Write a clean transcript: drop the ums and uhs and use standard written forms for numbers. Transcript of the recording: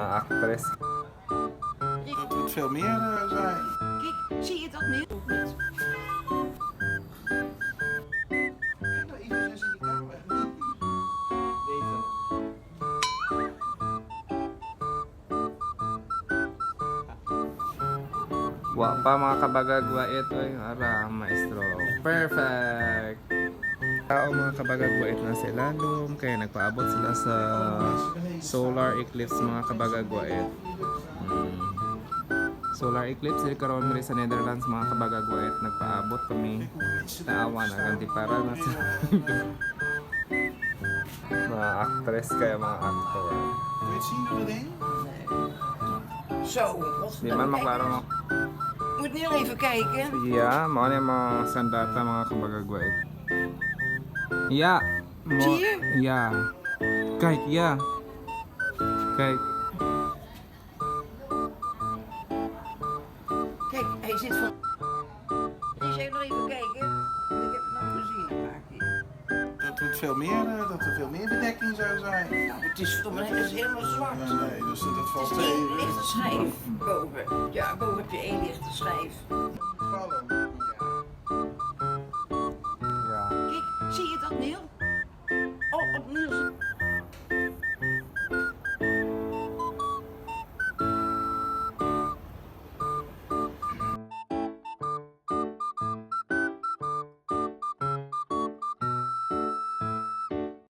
Mga actress. Dat moet veel meer zijn. Kijk, zie je dat nu? Kijk nou even eens in die kamer. Wa pa mga kabagagwa ito yung ara, maestro. Perfect! Tao mga kabagagwa ito na sa ilalom, kaya nagpaabot sila sa solar eclipse mga kabagagwa ito. Solar eclipse, dili karon rin sa Netherlands mga kabagagwa ito. Nagpaabot kami naawa na ganti para na sa mga actress kaya mga actor. Kun je het zien door dat ding? Zo, Di man maklaro mo. Moet nu nog even kijken. Ja, mo na mga sandata mga kabagagwa ito. Ja. Zie je? Ja. Kijk, ja. Kijk. Kijk, hij zit van... Die zei nog even kijken. Ik heb het nou gezien een paar keer. Dat er veel meer bedekking zou zijn. Nou, het is verdomme, het is helemaal zwart. Ja, nee, dus dat Het valt is één tegen. lichte schijf boven. Ja, boven heb je één lichte schijf. Vallen.